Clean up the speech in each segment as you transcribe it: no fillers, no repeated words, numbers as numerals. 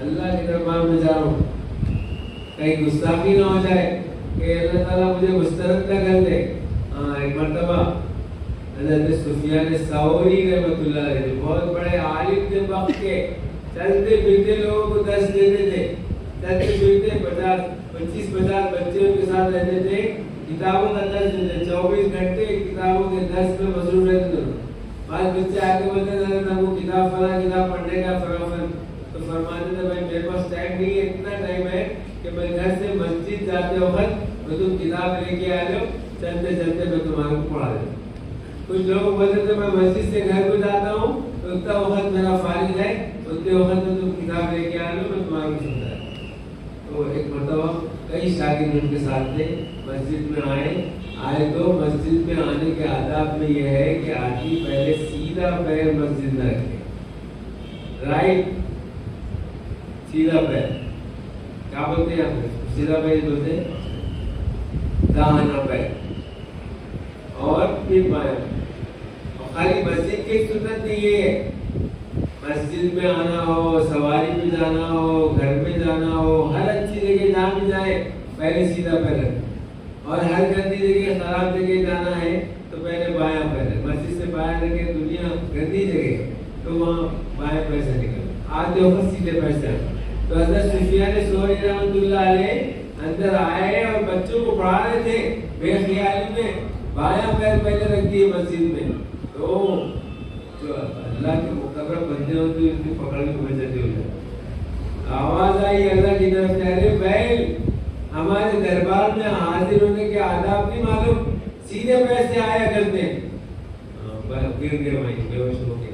अल्लाह के दरबार में जा रहा हूँ, कहीं गुस्ताखी ना हो जाए कि अल्लाह ताला मुझे मुस्तरद न कर दे। एक मर्तबा हज़रत सुफियान सौरी रहमतुल्लाह अलैह बहुत बड़े आलिम थे वक्त के, चलते फिरते लोगों को दर्स देते थे, चलते फिरते 25-50 बच्चे उनके साथ रहते थे, किताबों का दर्स देते, 24 घंटे किताबों के दर्स में मसरूफ रहते थे। बाद बच्चे आगे बोलते थे हमको किताब फला किताब पढ़ने का फराफर, तो फरमाते थे भाई मेरे पास टाइम नहीं है, इतना टाइम है कि मैं घर से मस्जिद जाते वक्त तो तुम किताब लेके आ जाओ, चलते चलते मैं तुम्हारे को पढ़ा देता। कुछ लोग बोलते थे मैं मस्जिद से घर को जाता हूँ तो उतना वक्त मेरा फारिग है, उतने वक्त में तुम किताब लेके आ लो, मैं तुम्हारे को समझाया। तो एक मरतबा कई शागिर्द उनके साथ थे, मस्जिद में आए तो मस्जिद में आने के आदाब में यह है कि आदमी पहले सीधा पैर मस्जिद में रखे, राइट सीधा पैर, क्या बोलते हैं आप सीधा पैर बोलते हैं, दाहिना पैर और फिर बायां। और खाली मस्जिद की सुन्नत नहीं है, मस्जिद में आना हो, सवारी में जाना हो, घर में जाना हो, हर अच्छी जगह जहाँ भी जाए पहले सीधा पैर रखें, और हर गंदी जगह खराब जगह जाना है तो पहले बायां पैर, मस्जिद से बाहर रखे, दुनिया गंदी जगह तो वहाँ बाएं पैर से निकल आते हो सीधे पैर से। तो हज़रत सुफियान सौरी रहमतुल्लाह अलैह अंदर आए और बच्चों को पढ़ा रहे थे, बेख्याली में बायां पैर पहले रख दिए मस्जिद में, तो जो अल्लाह के मुकर्रम बंदे होते हैं उनकी पकड़ में बेइज्जती हो जाती। आवाज आई अल्लाह की तरफ से, अरे बैल हमारे दरबार में हाजिर होने के आदाब नहीं मालूम, सीधे पैर से आया करते हैं। गिर गए वहीं बेहोश हो गए,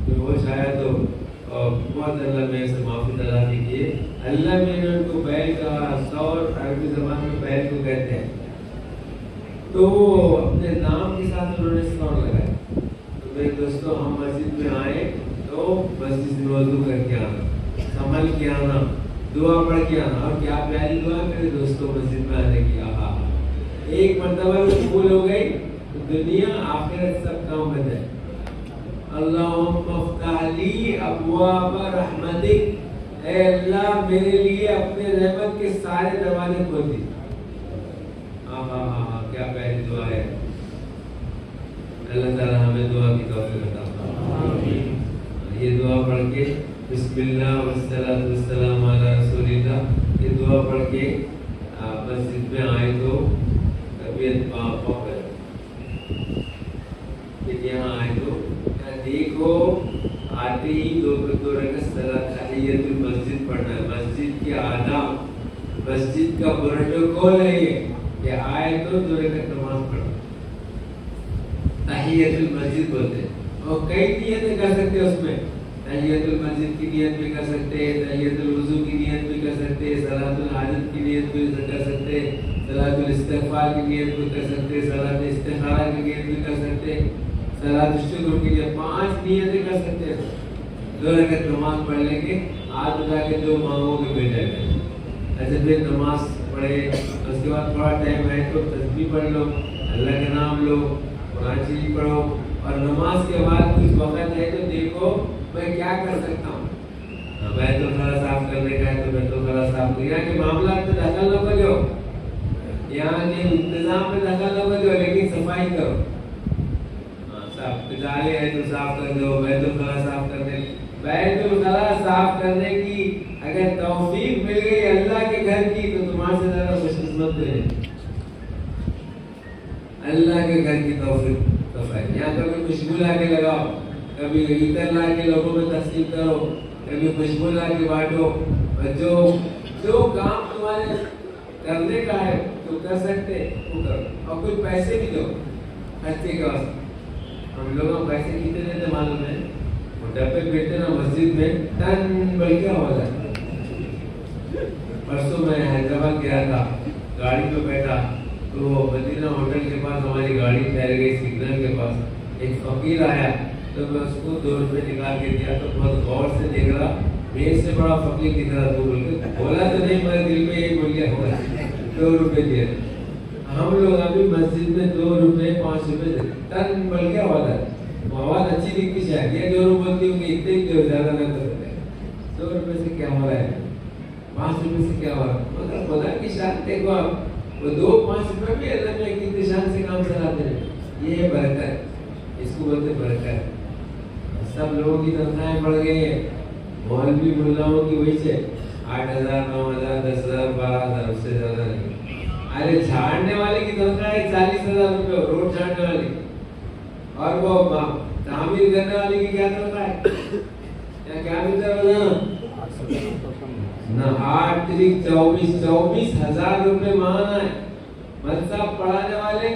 बेहोश आया तो बहुत अल्लाह में से माफी तला दीजिए। अल्लाह ने उनको बैल का सौर अरबी ज़बान में बैल को कहते हैं, तो अपने नाम के साथ उन्होंने सौर लगाया। तो मेरे दोस्तों हम मस्जिद में आए तो मस्जिद में वज़ू करके आना, संभल के आना, दुआ पढ़ के आना, और क्या प्यारी दुआ मेरे दोस्तों मस्जिद में आने की। एक मर्तबा कबूल हो गई तो दुनिया आखिरत सब काम बन जाए। अल्लाहुम्मा फ़्तह ली अब्वाब रहमतिक, ऐ अल्लाह मेरे लिए अपने रहमत के सारे दरवाजे खोल दे। क्या प्यारी दुआ है, अल्लाह ताला हमें दुआ की तौफीक अता फरमाए। ये दुआ पढ़ के बिस्मिल्लाह वस्सलातु वस्सलामु अला रसूलिल्लाह, ये दुआ पढ़ के मस्जिद में आए तो तबीयत यहाँ आए तो देखो आते ही दो रकात सलात तहियतुल मस्जिद पढ़ना है। मस्जिद के आदाब, मस्जिद का प्रोटोकॉल है ये कि आए तो 2 रकात नमाज पढ़ो, तहियतुल मस्जिद बोलते हैं। और कई नियतें कर सकते हैं उसमें, तहियतुल मस्जिद की नियत भी कर सकते हैं, तहियतुल वुजू की नियत भी कर सकते हैं, सलातुल हाजत की नियत भी कर सकते हैं, सलातुल इस्तिग़फ़ार की नियत भी कर सकते हैं, सलात इस्तिख़ारा की नियत भी कर सकते हैं, सलात शुक्र के लिए 5 नियतें कर सकते हैं। 2 रकात नमाज पढ़ लेंगे, आज उठा के जो मांगोगे मिल जाएगा। ऐसे फिर नमाज पढ़े, उसके बाद थोड़ा टाइम है तो तस्बीह पढ़ लो, अल्लाह का नाम लो, कुरान शरीफ पढ़ो, और नमाज के बाद कुछ वक्त है तो देखो मैं क्या कर सकता हूँ। मैं तो खला साफ करने का है तो मैं तो खला साफ, यहाँ के मामला में दखल न करो, यहाँ के इंतजाम में दखल न करो, लेकिन सफाई करो। जाले है तो साफ कर दो, बैतुल खला साफ करने, बैतुल खला साफ करने की अगर तौफीक मिल गई अल्लाह के घर की तो तुम्हारे से ज्यादा खुशकिस्मत है। अल्लाह के घर की तौफीक सफाई, यहाँ कभी खुशबू ला के लगाओ, कभी इतर ला के लोगों में तस्लीम करो, कभी खुशबू ला के बांटो, जो काम तुम्हारे करने का है तो कर सकते वो करो, और कुछ पैसे भी दो खर्चे के वास्ते। हम लोग पैसे कितने देते मालूम है, वो डब्बे बेचते ना मस्जिद में टन बढ़ क्या हो जाता। परसों मैं हैदराबाद गया था, गाड़ी में बैठा तो मदीना होटल के पास हमारी गाड़ी ठहर गई, सिग्नल के पास एक फकीर आया तो मैं उसको 2 रुपये निकाल के दिया। तो बहुत गौर से देख रहा, मेरे से बड़ा फकीर की तरह तू बोल के बोला तो नहीं, मेरे दिल में यही बोल गया होगा 2 रुपये दिए। हम लोग अभी मस्जिद में 2 रुपये 5 रुपये टन बढ़ क्या आवाज है, आवाज अच्छी दिखती शायद, ये 2 रुपये की होंगी, इतने ही ज्यादा न कर सकते। 2 रुपए से क्या हो रहा है, 5 रुपए से क्या हो रहा है, मगर खुदा की शान देखो आप, वो 2-5 रुपए में अल्लाह ने कितनी शान से काम चलाते हैं। ये है बरकत, इसको बोलते बरकत। सब लोगों की तनख्वाहें बढ़ गई है, मौलवी मुल्लाओं की वही से 8,000, 9,000, 10,000, 12,000, उससे ज्यादा नहीं। अरे झाड़ने वाले की तनख्वाह है 40,000 रुपए, रोड झाड़ने वाले, और वो तामीर करने वाले की क्या तनख्वाह है, या क्या मिलता है ना, 8 तारीख 24,000 रुपए माना है। मदरसा पढ़ाने वाले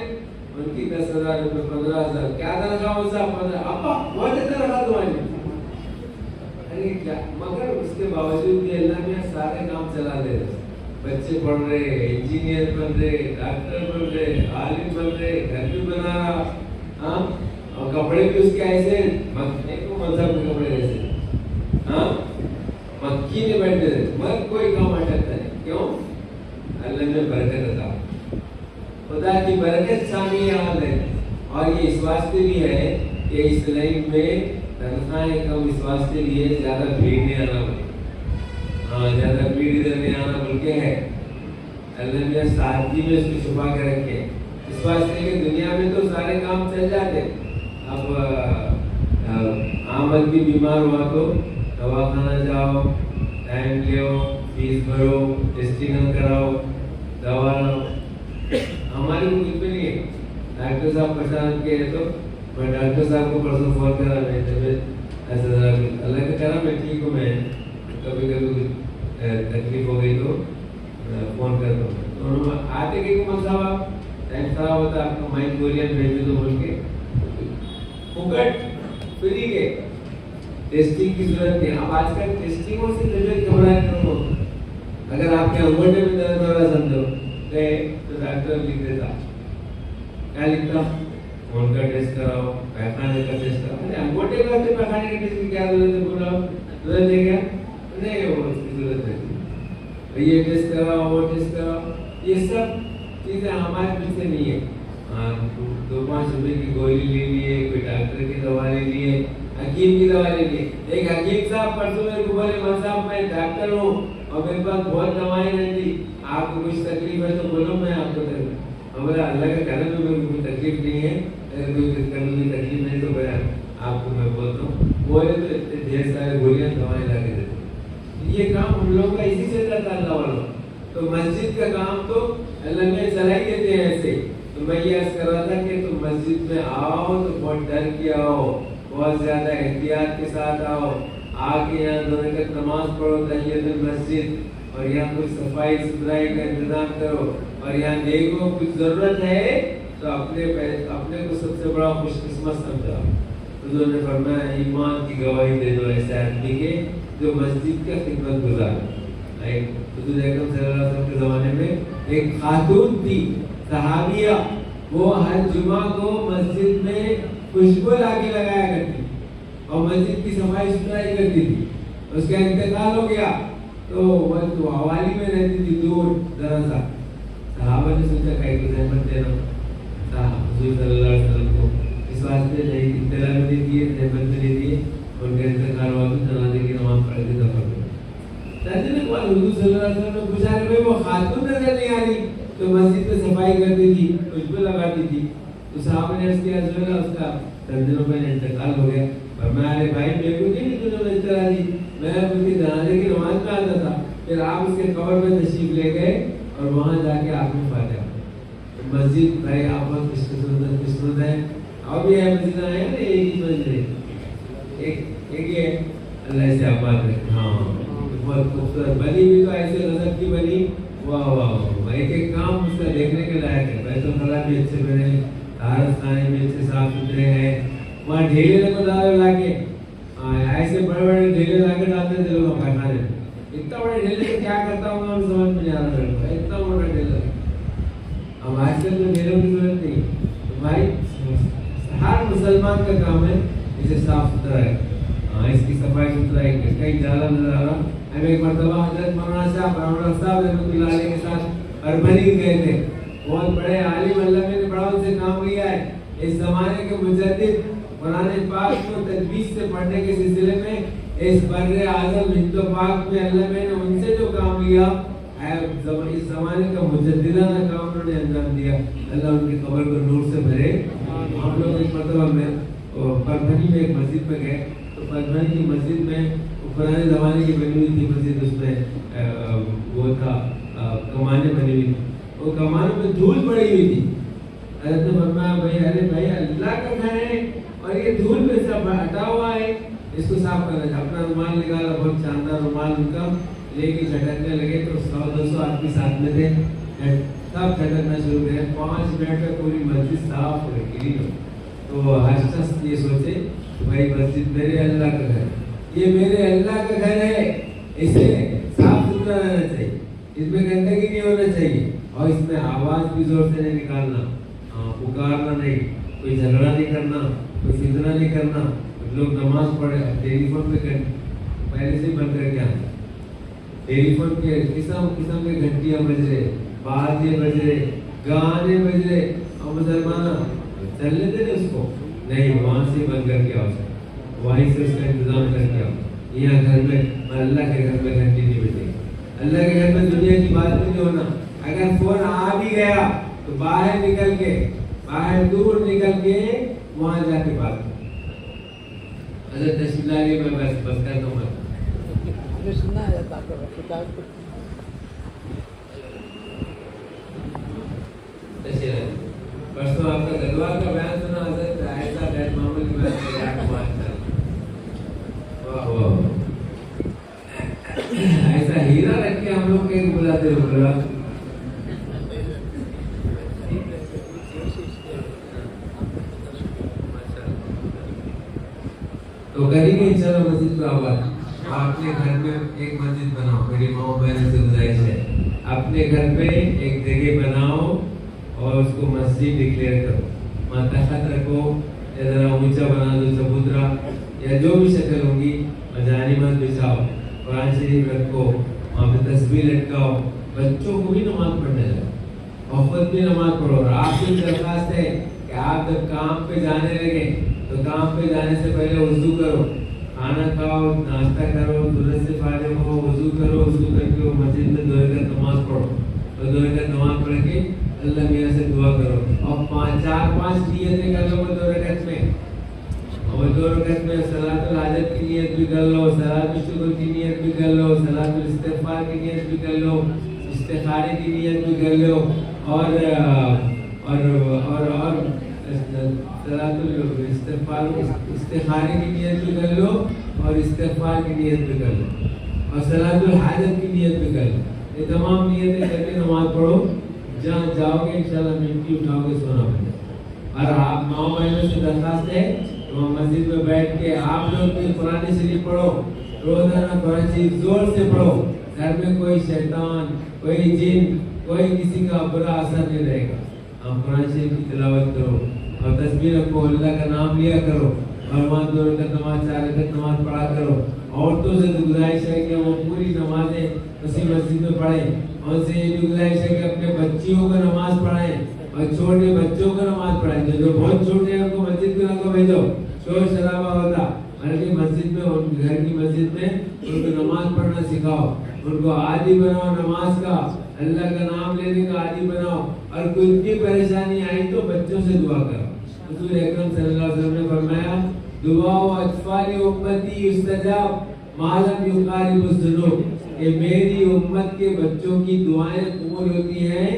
उनकी 10,000 रुपए, 15,000, क्या तनख्वाह मदरसा 15, अब्बा बहुत ज्यादा रखा तुम्हारे। अरे क्या, मगर उसके बावजूद भी अल्लाह ने सारे काम चला दे रहे, बच्चे पढ़ रहे, इंजीनियर बन रहे, डॉक्टर बन रहे, आलिम बन रहे, घर भी बना रहा, हाँ, और कपड़े भी उसके ऐसे मजहब के कपड़े ऐसे, हाँ, मक्खी ने बैठे थे, मगर कोई काम अटकता नहीं। क्यों? अल्लाह ने बरकत अता, खुदा की बरकत शामिल यहाँ है। और ये इस वास्ते भी है कि इस लाइन में तनख्वाहें कम, इस वास्ते लिए ज्यादा भीड़ नहीं आना बोले, हाँ, ज्यादा भीड़ इधर नहीं आना बोल के है। अल्लाह ने सादगी में उसको छुपा के रखे, इस वास्ते कि दुनिया में तो सारे काम चल जाते। अब आम आदमी बीमार हुआ तो दवाखाना जाओ, टाइम ले, फीस भरो, टेस्टिंग कराओ, दवा लो। हमारे मुल्क में नहीं है, डॉक्टर साहब परेशान किए तो मैं डॉक्टर साहब को परसों फोन करा, मैं तबियत ऐसा अल्लाह का करा मैं ठीक हूँ, मैं कभी कभी तकलीफ हो गई तो फोन करता हूँ, तो उन्होंने आते कि कुमार साहब आप टाइम खराब होता है, आपको माइक कोरियन भेज दो बोल के फुकट फ्री के टेस्टिंग की जरूरत नहीं। अब आजकल टेस्टिंगों से तबियत घबराए करो, अगर आपके अंगूठे में दर्द हो रहा समझो गए तो डॉक्टर लिख देता, क्या लिखता, खून का टेस्ट कराओ, पैखाने का टेस्ट कराओ। अरे अंगूठे का तो पैखाने के टेस्ट की क्या जरूरत है, बोला जरूरत है क्या, नहीं वो उसकी जरूरत है, ये टेस्ट कराओ, वो टेस्ट कराओ, ये सब चीजें हमारे पीछे नहीं है। 2-5 रुपए की गोली ले लिए, कोई डॉक्टर की दवा ले लिए, हकीम की दवा ले लिए। एक हकीम साहब परसों मेरे को बोले, मन साहब मैं डॉक्टर हूँ और मेरे पास बहुत दवाएं रहती, आपको कुछ तकलीफ है तो बोलो मैं आपको बोला अल्लाह का करम है, मेरे को कोई तकलीफ नहीं है, अगर कोई तकलीफ नहीं तो मैं आपको मैं बोलता हूँ। बोले तो ढेर सारे गोलियां दवाएं ला के देते। ये काम हम लोग का इसी से रहता अल्लाह वालों। तो मस्जिद का काम तो अल्लाह ने चला ही देते हैं ऐसे। तो मैं ये अर्ज कर रहा था कि तुम मस्जिद में आओ तो बहुत डर के आओ, बहुत ज्यादा एहतियात के साथ आओ, आके यहाँ 2 रकात नमाज पढ़ो तहियतुल मस्जिद, और यहाँ कुछ सफाई सुथराई का इंतजाम करो, और यहाँ देखो कुछ जरूरत है तो अपने को सबसे बड़ा खुशकिस्मत समझो। हुजूर ने फरमाया ईमान की गवाही दे दो ऐसे आदमी के जो मस्जिद का खिदमत गुजार। हुजूर अकरम सल्लल्लाहु अलैहि वसल्लम के जमाने में एक खातून थी सहाबिया, वो हर जुमा को मस्जिद में खुशबू लाके लगाया करती और मस्जिद की सफाई सुथराई करती थी। उसका इंतकाल हो गया तो वह तो हवाली में रहती थी दूर जरा सा। सहाबा ने सोचा कहीं को रहमत देना हुजूर सल्लल्लाहु अलैहि वसल्लम को, इस वास्ते नहीं इत्तला में दे दिए, रहमत में दे दिए, उनका इंतकाल हुआ तो जनाजे की नमाज पढ़ के दफन हो गए। ताजे ने हुजूर सल्लल्लाहु अलैहि वसल्लम ने पूछा कि वो खातून नजर नहीं आ रही तो मस्जिद में सफाई करती थी, खुशबू लगाती थी, तो साहब ने उसके अजमेर उसका तंजरों में इंतकाल हो गया। और मैं अरे भाई मेरे को नहीं तुमने इतना दी, मैं उसकी जनाजे की नमाज में आता था, फिर आप उसके कब्र में तशरीफ ले गए और वहाँ जाके आपने फातिहा तो मस्जिद भाई आप बहुत खुशकिस्मत है। और भी है मस्जिद आए ना, एक ही मस्जिद एक ही है, अल्लाह से आबाद रहे। हाँ बहुत खूबसूरत बनी भी, तो ऐसे गजब की बनी, वाह वाह वाह, एक एक काम उसका देखने के लायक है। बैतुल खला भी अच्छे बने, तारखाने भी अच्छे साफ सुथरे हैं, वहाँ ढेले लगा लाके ऐसे बड़े बड़े ढेले लाके डालते थे लोग खाने में। इतना बड़े ढेले से क्या करता हूँ मैं समझ में नहीं आ रहा, इतना बड़ा ढेला। अब आजकल तो ढेलों की जरूरत नहीं, तो भाई हर मुसलमान का काम है इसे साफ सुथरा है, इसकी सफाई सुथराई कहीं जाला नजर आ रहा। हम एक मरतबा हजरत मौलाना साहब रहमतुल्लाह अलैह के साथ अरबनी गए थे, बहुत बड़े आलिम, अल्लाह ने बड़ा उनसे काम लिया है। इस जमाने के मुजद्दिद कुरान पाक को तजवीज से पढ़ने के सिलसिले में इस बर्रे आज़म हिंद पाक में अल्लाह मैंने उनसे जो काम लिया इस ज़माने का मुजद्दिदाना काम उन्होंने अंजाम दिया। अल्लाह उनकी कब्र को नूर से भरे। हम लोग एक मरतबा में परभनी में एक मस्जिद में गए, तो परभनी की मस्जिद में पुराने ज़माने की बनी हुई थी मस्जिद, उसमें वो था कमाने बनी हुई, वो कमानों में धूल पड़ी हुई थी। हज़रत ने फरमाया भाई, अरे भाई अल्लाह का घर है और ये धूल में सब हटा हुआ है, इसको साफ करना चाहिए। अपना रुमाल निकाला, बहुत शानदार रुमाल उनका लेके झटकने लगे, तो 100-200 आदमी साथ में थे, सब झटकना शुरू किया। 5 मिनट में पूरी मस्जिद साफ हो गई। तो हर शख्स ये सोचे भाई मस्जिद मेरे अल्लाह का घर, ये मेरे अल्लाह का घर है, इसे साफ सुथरा रहना चाहिए, इसमें गंदगी नहीं होना चाहिए और इसमें आवाज भी जोर से नहीं निकालना, पुकारना नहीं, कोई झगड़ा नहीं करना, कोई फितना नहीं करना। लोग नमाज पढ़े, टेलीफोन पे पहले से बंद करके आना, टेलीफोन के किस्म किस्म के घंटियां बज रहे, बाजे बज रहे, गाने बज रहे, और मुसलमान चलने दे उसको नहीं, वहां से बंद करके आओ, वहीं से उसका इंतजाम करके आओ। यहाँ घर में, अल्लाह के घर में घंटी नहीं बजेगी। अल्लाह के घर में दुनिया की बात नहीं होना। अगर फोन आ भी गया तो बाहर निकल के, बाहर दूर निकल के वहां जाके बात। अगर तस्वीर में बस कर दूंगा। सुना है बात परसों आपका गलवा का बयान सुना, हज़रत आयशा बैठ मामूली बात है, आपको वाह वाह, ऐसा हीरा रख के हम लोग के बुलाते हो। तो करेंगे इंशाल्लाह मस्जिद का आवाज। अपने घर में एक मस्जिद बनाओ, मेरी माँ बहन से गुजारिश है, अपने घर पे एक जगह बनाओ और उसको मस्जिद डिक्लेयर करो। माता खत रखो या जरा ऊंचा बना दो, चबूतरा या जो भी शक्ल होगी, मजानी मत बिछाओ, कुरान शरीफ रखो, वहाँ पे तस्वीर लटकाओ, बच्चों को भी नमाज पढ़ने जाओ और खुद भी नमाज पढ़ो। और आपकी दरख्वास्त है कि आप जब काम पे जाने लगे तो काम पे जाने से पहले वुजू करो, खाना खाओ, नाश्ता करो, सूरज से फारिग हो, वुजू करो, वुजू करके वो मस्जिद में 2 रकात नमाज पढ़ो और 2 रकात नमाज पढ़ के अल्लाह मियां से दुआ करो और 4-5 नियतें कर लो 2 रकात में। और 2 रकात में सलातुल हाजत की नियत भी कर लो, सलातुल शुक्र की नियत भी कर लो, सलातुल इस्तिग़फ़ार की नियत भी कर लो, इस्तिख़ारे की नियत भी कर लो और सलातुल इस्तिग़फ़ार की नियत भी कर लो और इस्तिग़फ़ार की नियत भी कर लो और सलातुल हाजत की नियत भी कर लो। ये तमाम नियतें करके नमाज पढ़ो। जहाँ जाओगे इंशाल्लाह मिट्टी उठाओगे, सोना बनेगा। और आप माओ बहनों से दरखास्त है तो मस्जिद में बैठ के आप लोग भी कुरान शरीफ पढ़ो, रोजाना कुरान शरीफ जोर से पढ़ो। घर में कोई शैतान, कोई जिन, कोई किसी का बुरा असर नहीं रहेगा। आप कुरान शरीफ की तिलावत करो और तस्बीह रखो, अल्लाह का नाम लिया करो और वहाँ 2 रकात नमाज, 4 रकात नमाज पढ़ा करो। औरतों से गुजारिश है कि वो पूरी नमाजें उसी मस्जिद में पढ़ें। उनसे ये भी गुजारिश है कि अपने बच्चियों को नमाज पढ़ाएं और छोटे बच्चों को नमाज पढ़ाएं। जो बहुत छोटे हैं उनको मस्जिद में ना भेजो, शोर शराबा होता, बल्कि मस्जिद में, घर की मस्जिद में उनको नमाज पढ़ना सिखाओ, उनको आदी बनाओ नमाज का, अल्लाह का नाम लेने का आदी बनाओ। और कुछ भी परेशानी आई तो बच्चों से दुआ करो। हुजूर अकरम सल्लल्लाहु अलैहि वसल्लम ने फरमाया, दुआ अत्फाल उम्मती युस्तजाब मा लम युकारिबुज जुनूब, कि मेरी उम्मत के बच्चों की दुआएं कबूल होती हैं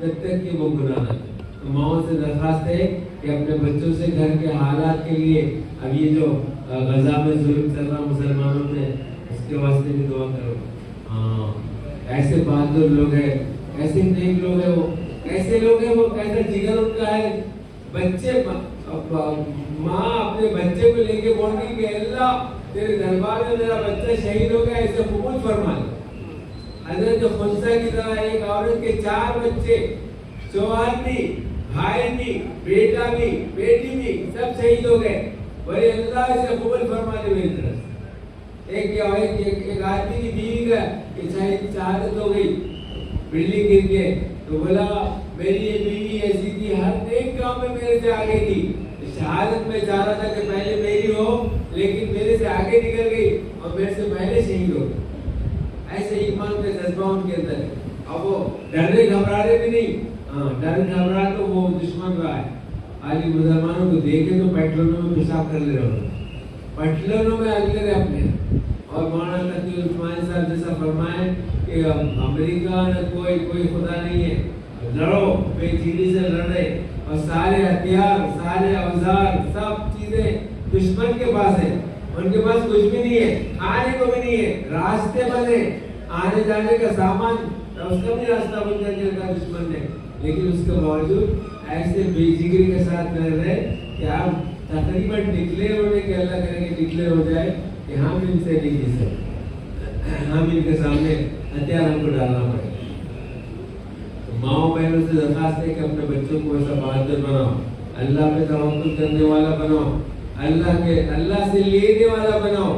जब तक कि वो गुनाह न करें। तो माओ से दरखास्त है कि अपने बच्चों से घर के हालात के लिए, अब ये जो गजा में जुल्म चल रहा मुसलमानों पे, उसके वास्ते भी दुआ करो। ऐसे बहादुर लोग हैं, ऐसे नेक लोग हैं, वो कैसे लोग हैं, वो कैसा जिगर उनका है। बच्चे, माँ अपने बच्चे को लेके बोल रही कि अल्लाह तेरे दरबार में मेरा बच्चा शहीद हो गया, इसे कबूल फरमा। हज़रत खुंसा की तरह एक औरत के 4 बच्चे, चौहान भी, भाई भी, बेटा भी, बेटी भी, सब शहीद हो गए। और अल्लाह इसे कबूल फरमा दे मेरी तरफ। एक आदमी की बीवी का शहादत हो गई, बिल्डिंग गिर के, तो बोला मेरी ये बीवी ऐसी थी, हर नेक काम में मेरे से आगे थी। शहादत में चाह रहा था कि पहले मेरी हो, लेकिन मेरे से आगे निकल गई। और मेरे से पहले शहीद हो गए। ऐसे ईमान के जज्बा उनके अंदर है। अब वो डरने घबराने भी नहीं, डर घबरा तो वो दुश्मन रहा है। आज मुसलमानों को देखे तो पेट्रोलों में पेशाब कर ले रहे हो, पेट्रोलों में अगले रहे अपने। और मौलाना तकी उस्मानी साहब जैसा फरमाए कि अमेरिका में कोई खुदा नहीं है, लड़ो, बेचैनी से लड़े, और सारे हथियार, सारे औजार, सब चीजें दुश्मन के पास है, उनके पास कुछ भी नहीं है, खाने को भी नहीं है, रास्ते बने, आने जाने का सामान उसका भी रास्ता बन कर दिया दुश्मन ने। लेकिन उसके बावजूद ऐसे बेजिगरी के साथ कर रहे कि आप तकरीबन डिक्लेयर होने के, अल्लाह करेंगे डिक्लेयर हो जाए कि हम इनसे नहीं जी सकते, हम इनके सामने हथियार हमको डालना पड़ेगा। तो माओ बहनों से दरखास्त है कि अपने बच्चों को ऐसा बहादुर बनाओ, अल्लाह पे तवक्कुल करने वाला बनाओ, अल्लाह से लेने वाला बनाओ।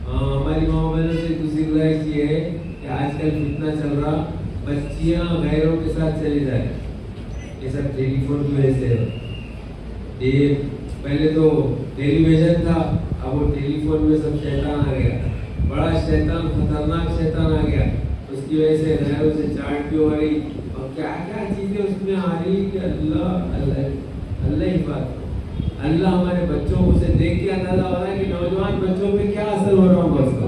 हमारी माओ बहनों से दूसरी गुजारिश ये है कि आजकल कितना चल रहा, बच्चियां गैरों के साथ चली जाए, ये सब टेलीफोन की वजह से है। ये पहले तो टेलीविजन था, अब वो टेलीफोन में सब शैतान आ गया, बड़ा शैतान, खतरनाक शैतान आ गया। उसकी वजह से गैरों से चाट भी हो रही और क्या क्या चीजें उसमें आ रही कि अल्लाह अल्लाह अल्लाह ही बात। अल्लाह हमारे बच्चों को से देख के अंदाजा हो रहा है कि नौजवान बच्चों पे क्या असर हो रहा होगा, उसको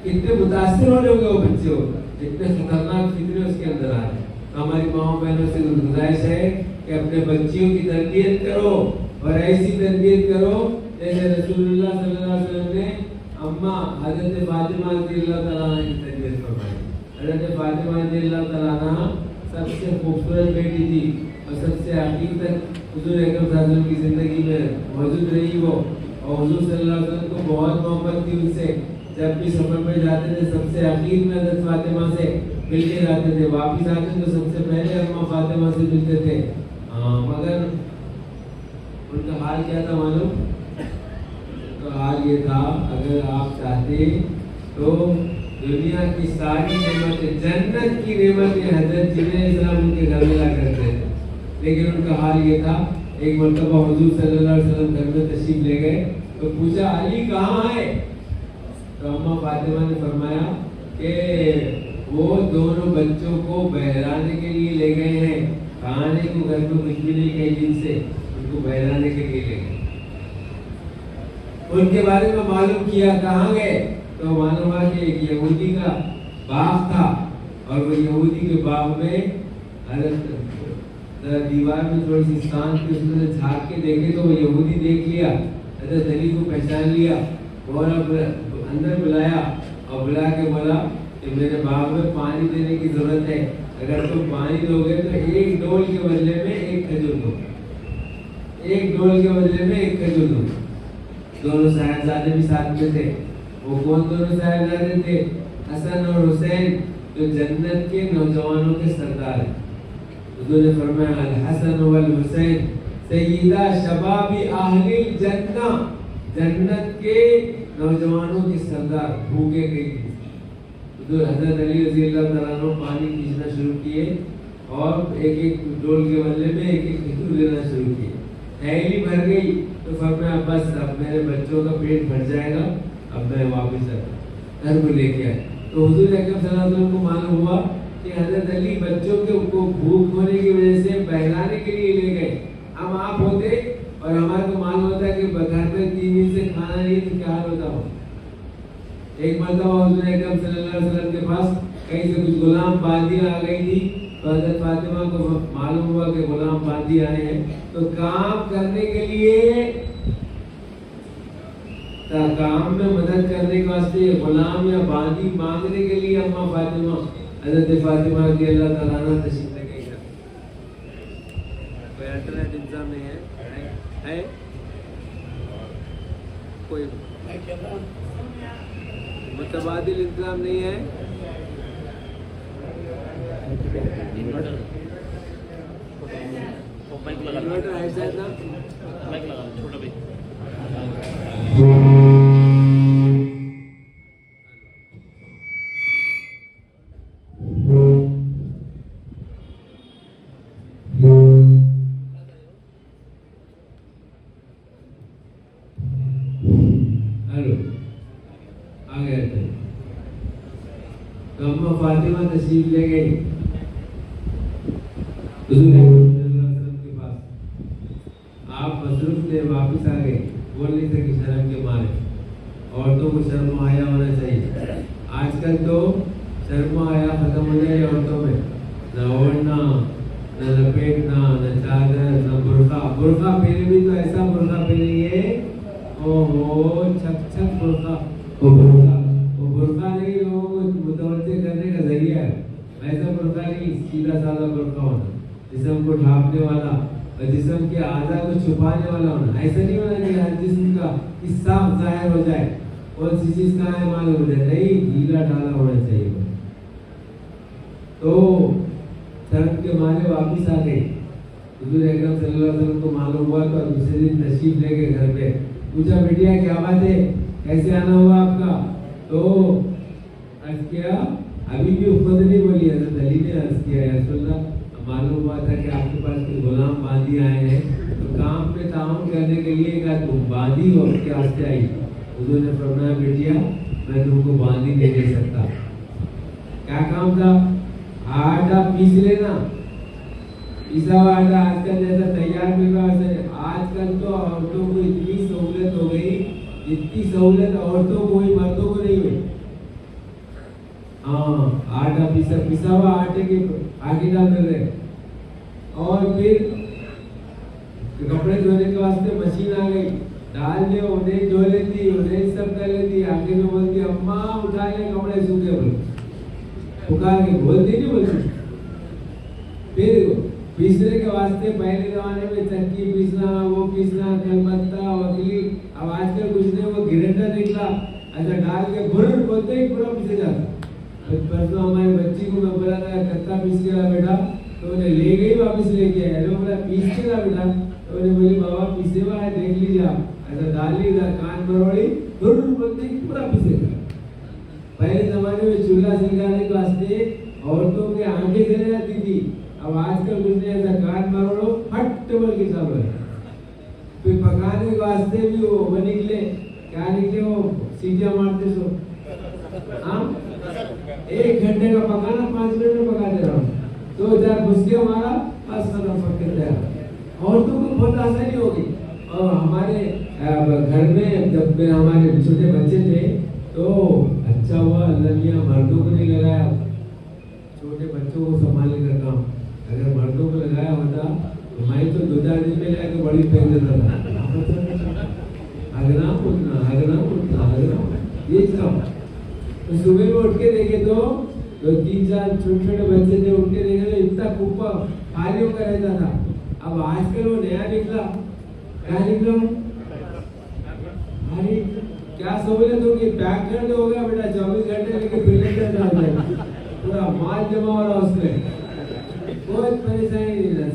कितने मुतासिर हो रहे होंगे वो बच्चे, जितने खतरनाक फिक्रे उसके अंदर आ रहे हैं। हमारी माओ बहनों से गुजारिश है कि अपने बच्चियों की तरबियत करो, और ऐसी तरबियत करो जैसे रसूलुल्लाह सल्लल्लाहु अलैहि वसल्लम ने अम्मा हज़रत फातिमा रज़ियल्लाहु तआला अन्हा की तरबियत फरमाई। हज़रत फातिमा रज़ियल्लाहु तआला अन्हा सबसे खूबसूरत बेटी थी और सबसे आखिर तक हुजूर अकरम सल्लल्लाहु अलैहि वसल्लम की जिंदगी में मौजूद रही वो, और हुजूर सल्लल्लाहु अलैहि वसल्लम को बहुत मोहब्बत थी उनसे। जब भी सफर पर जाते थे सबसे आखिर में हज़रत फातिमा से मिलके जाते थे, वापिस आते तो सबसे पहले अम्मा फातिमा से मिलते थे। मगर उनका हाल क्या था मालूम? तो हाल ये था, अगर आप चाहते तो दुनिया की सारी नेमतें, जन्नत की नेमतें हज़रत जिब्रील इस्लाम उनके घर में ला करते थे, लेकिन उनका हाल ये था। एक मरतबा हुजूर सल्लल्लाहु अलैहि वसल्लम घर में तशरीफ ले गए तो पूछा अली कहाँ है? तो अम्मा फातिमा ने फरमाया कि वो दोनों बच्चों को बहलाने के लिए ले गए हैं, खाने को घर में कुछ भी नहीं कई दिन से, उनको बहलाने के लिए ले गए। उनके बारे में मालूम किया, कहाँ गए? तो मालूम हुआ कि एक यहूदी का बाग था, और वो यहूदी के बाग में दीवार में थोड़ी सी स्थान थी, उसमें से झाँक के देखे तो वो यहूदी देख लिया, हज़रत अली को पहचान लिया, और अंदर बुलाया और बुला के बोला कि मेरे बाग में पानी देने की जरूरत है, अगर तुम पानी दोगे तो एक डोल के बदले में एक खजूर दो, एक डोल के बदले में एक खजूर दो। दोनों साहिबजादे भी साथ में थे। वो कौन दोनों साहिबजादे थे? हसन और हुसैन, जो जन्नत के नौजवानों के सरदार हैं। हुजूर ने फरमाया अल हसन वल हुसैन सय्यदा शबाबी अहलिल जन्ना, जन्नत के नौजवानों के सरदार, भूखे गई। हुजूर हज़रत अली रज़ियल्लाहु तआला अन्हु पानी खींचना शुरू किए और एक एक डोल के बदले में एक एक खजूर लेना शुरू किए। थैली भर गई तो फरमाया बस अब मेरे बच्चों का पेट भर जाएगा, अब मैं वापस घर को लेके आया। तो हुजूर अकरम सल्लल्लाहु अलैहि वसल्लम को मालूम हुआ कि हज़रत अली बच्चों के को भूख होने की वजह से बहलाने के लिए ले गए। हम आप होते और हमारे को मालूम होता कि घर में 3 दिन से खाना नहीं तो क्या हाल होता हो। एक मरतबा हुजूर अकरम सल्लल्लाहु अलैहि वसल्लम के पास कहीं से कुछ गुलाम बांदियां आ गई थी, तो हज़रत फातिमा को मालूम हुआ कि गुलाम बांदी आए हैं, तो काम करने के लिए, काम में मदद करने के वास्ते गुलाम या बांदी मांगने के लिए अम्मा फातिमा हज़रत फातिमा रज़ियल्लाहु तआला अन्हा तशरीफ ले गई। कोई इंटरनेट इंतजाम नहीं है कोई मुतबादिल इंतजाम नहीं है। इन्वर्टर है शायद ना, माइक लगा छोटा भाई। हेलो तो अम्मा फातिमा तशरीफ ले गई हुजूर अकरम सल्लल्लाहु अलैहि वसल्लम के पास। आप मसरूफ थे, वापस आ गए, बोल नहीं सके शर्म के मारे। औरतों को शर्म आया होना चाहिए। आजकल तो शर्म आया खत्म हो जाए औरतों में, न ओढ़ना, न लपेटना, न चादर, न बुर्का। बुर्का पहने भी तो ऐसा बुर्का पहनेंगे, ओहो छक छक बुर्का। वो बुर्का नहीं, लोगों को मुतवज्जे करने का जरिया है। ऐसा बुर्का नहीं, सीधा साधा बुर्का होना, जिस्म को ढांपने वाला और जिस्म के आज़ा को छुपाने वाला होना। ऐसा नहीं होना चाहिए हर जिस्म का कि साफ जाहिर हो जाए, कौन सी चीज कहाँ है मालूम हो जाए। नहीं, ढीला ढाला होना चाहिए। तो शर्म के मारे वापिस आ गए। हुजूर अकरम सल्लल्लाहु अलैहि वसल्लम को मालूम हुआ तो दूसरे दिन तशरीफ ले गए घर पे। पूछा, बिटिया क्या बात है, कैसे आना हुआ आपका? तो अर्ज किया, अभी भी खुद नहीं बोली, हज़रत अली ने अर्ज किया, या रसूलल्लाह, मालूम हुआ था कि आपके पास कुछ गुलाम बांदी आए हैं, तो काम पे ताउन करने के लिए क्या तुम बांदी हो, क्या वास्ते आई? हुजूर ने फरमाया, बिटिया मैं तुमको बांदी नहीं दे सकता। क्या काम था? आटा पीस लेना। पिसा हुआ आटा आजकल जैसा तैयार मिल रहा है, आजकल तो औरतों को इतनी सहूलत हो गई, जितनी सहूलत औरतों को हुई मर्दों को नहीं हुई। हाँ, आटा पिसा हुआ आटे के आगे डाल रहे, और फिर कपड़े धोने के वास्ते मशीन आ गई, डाल दे, उन्हें धो लेती, उन्हें सब कर लेती। आगे में बोलती, अम्मा उठा ले कपड़े सूखे, बोल उठा के बोलती नहीं बोलती। फिर पीसने के वास्ते पहले जमाने में चक्की पीसना, वो पीसना, तेलपत्ता, वकली। अब आजकल कुछ नहीं, वो ग्राइंडर निकला, अच्छा डाल के भुर बोलते ही पूरा पीसे जाता। परसों हमारी बच्ची को मैं बोला था कत्ता पीस के ला बेटा, तो उन्हें ले गई, वापस लेके आया। तो बोला पीस के ला बेटा, तो उन्हें बोली बाबा पीसे हुआ है, देख लीजिए आप। ऐसा डाल ली, कान मरोड़ी, भुर बोलते ही पूरा पीसेगा। पहले जमाने में चूल्हा सिलगाने के वास्ते औरतों के आंखें चले जाती थी। अब आजकल कुछ नहीं, ऐसा कान मरोड़ो फट बोल के सब है। फिर पकाने के वास्ते भी वो निकले, क्या निकले, वो सीटियां मारते सो। हाँ, 1 घंटे का पकाना 5 मिनट में पका दे रहा हूँ, 2000 घुसके हमारा बस खत्म पक गया। औरतों को बहुत आसानी हो गई। और हमारे घर में जब हमारे छोटे बच्चे थे तो अच्छा हुआ अल्लाह मियां मर्दों को नहीं लगाया छोटे बच्चों को संभालने का काम। अगर मर्दों को लगाया होता तो मैं तो 2-4 दिन में लाके बड़ी फेंक देता था। ये काम। तो सुबह में उठ के देखे तो 2-3-4 छोटे बच्चे थे, उठ के देखे तो इतना कुप्पा खाली होकर रहता था। अब आजकल वो नया निकला, क्या निकला? अरे क्या सहूलियत होगी, पैक कर दो, हो गया बेटा, 24 घंटे लेके फिर पूरा माल जमा हो रहा उसमें। बहुत परेशानी नहीं,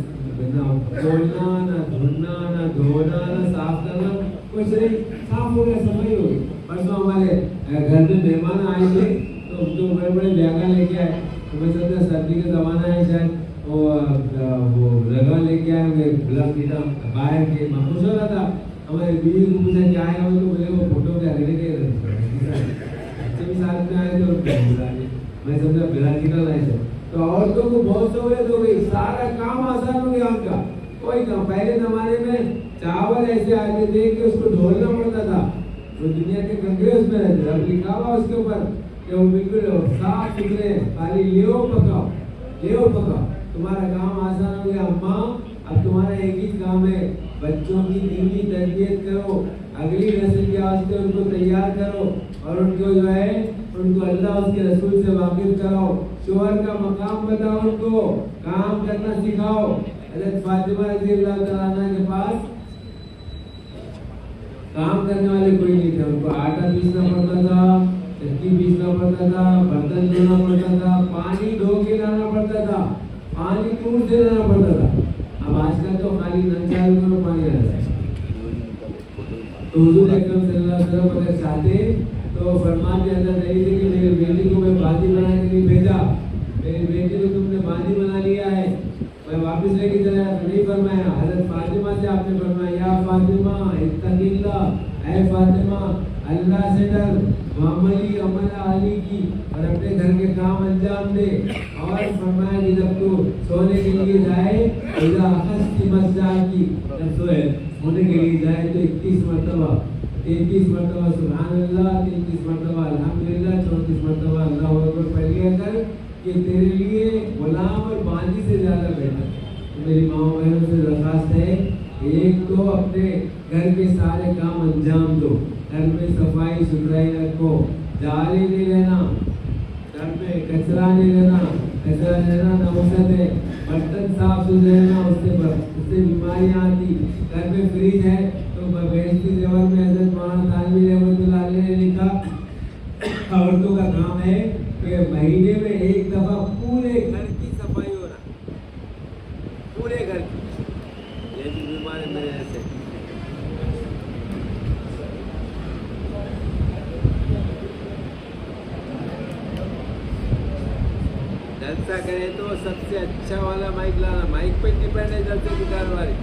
तोड़ना ना धुलना ना धोना ना साफ करना, कुछ नहीं, साफ हो गया, सफाई हो गई। परसों हमारे घर में मेहमान आए थे तो उनको बड़े बड़े बैगा लेके आए, तो मैं सोचा सर्दी का जमाना है शायद, वो लगा लेके आए हुए गुलाब पीना बाहर के। मैं खुश हो रहा था, हमारे बीवी को पूछा क्या है, तो बोले वो फोटो के अगले के बच्चे भी साथ में आए थे, मैं समझा बिला निकल आए थे। तो औरतों को बहुत सहूलियत हो गई, सारा काम आसान हो गया उनका। कोई काम, पहले जमाने में चावल ऐसे आते थे कि उसको ढोलना पड़ता था, वो दुनिया के कंकड़े उसमें रहते थे। अब लिखा हुआ उसके ऊपर कि वो बिल्कुल साफ सुथरे, खाली लेओ पकाओ, तुम्हारा काम आसान हो गया। अम्मा अब तुम्हारा एक ही काम है, बच्चों की दीनी तरबियत करो, अगली नस्ल के वास्ते उनको तैयार करो, और उनको जो है उनको अल्लाह उसके रसूल से वाकिफ कराओ, शोहर का मकाम बताओ, उनको काम करना सिखाओ। हज़रत फातिमा रज़ियल्लाहु तआला अन्हा के पास काम करने वाले कोई नहीं थे, उनको आटा पीसना पड़ता था, चक्की पीसना पड़ता था, बर्तन धोना पड़ता था, पानी धो के लाना पड़ता था, पानी दूर से लाना पड़ता था। अब आजकल तो खाली नल चालू करो पानी आ जाता है। तो हुजूर अकरम सल्लल्लाहु अलैहि वसल्लम अगर चाहते तो फरमान के अंदर नहीं थे कि मेरी बेटी को मैं बांदी बना के नहीं भेजा, मेरी बेटी को तुमने बांदी बना लिया है, मैं वापस लेके चला, नहीं फरमाया। हज़रत फातिमा से आपने फरमाया, या फातिमा इत्तक़िल्लाह, ऐ फातिमा अल्लाह से डर, मामली अमल अली की, और अपने घर घर के काम अंजाम दे। और फरमाया कि जब तू सोने के लिए जाए, इज़ा हस्ती मस्जाकी, जब सोए सोने के लिए जाए तो 31 मरतबा 33 मरतबा सुभान अल्लाह, 33 मरतबा अल्हम्दुलिल्लाह, 34 मरतबा अल्लाहु अकबर पढ़ लिया कर कि तेरे लिए गुलाम और बांदी से ज्यादा बेहतर है। तो मेरी माँ बहनों से दरखास्त है, एक तो अपने घर के सारे काम अंजाम दो, घर में सफाई सुथराई रखो, जाली नहीं लेना, घर में कचरा नहीं लेना, कचरा लेना नौसत है, बर्तन साफ सुथरे रहना, उससे बीमारियाँ आती। घर में फ्रिज है तो बेहतरी देवर में हजरत मौलाना तानवी रहमतुल्लाह अलैह ने लिखा, औरतों का काम है कि महीने में एक दफा पूरे घर की सफाई होना, पूरे घर की। ये भी बीमारी मेरे ऐसे जलसा करे तो सबसे अच्छा वाला माइक लाना, माइक पे डिपेंड है जलसे की कार्रवाई।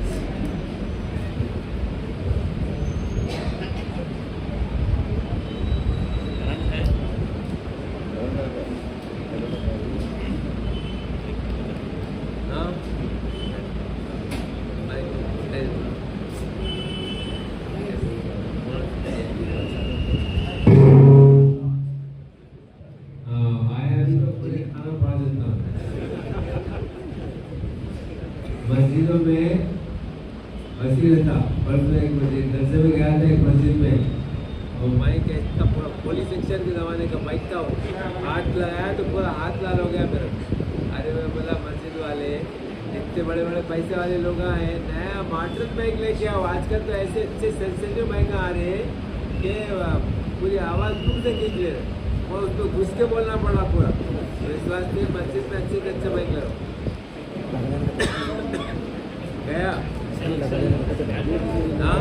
मस्जिदों में मस्जिद था, परसों एक मस्जिद दरसे में गया था, एक मस्जिद में और माइक इतना पूरा पुलिस सेक्शन के ज़माने का माइक था, हाथ लगाया तो पूरा हाथ लाल हो गया मेरा। अरे मैं बोला मस्जिद वाले इतने बड़े बड़े पैसे वाले लोग आए, नया मॉडर्न माइक लेके आओ। आजकल तो ऐसे अच्छे सेंसिटिव माइक आ रहे हैं कि पूरी आवाज़ दूर से खींच ले रहे और उसको घुस के बोलना पड़ा पूरा। तो इस वास्ते मस्जिद में अच्छे से अच्छे माइक लगाओ। गया हाँ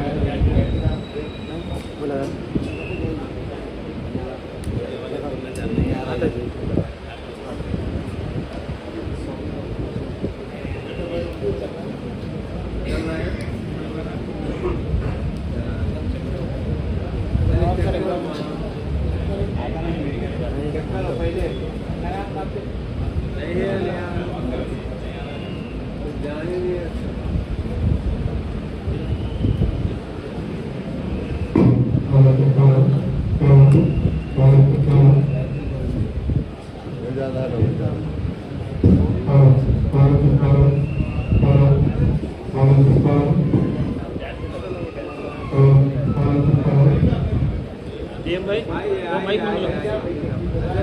भाई माइक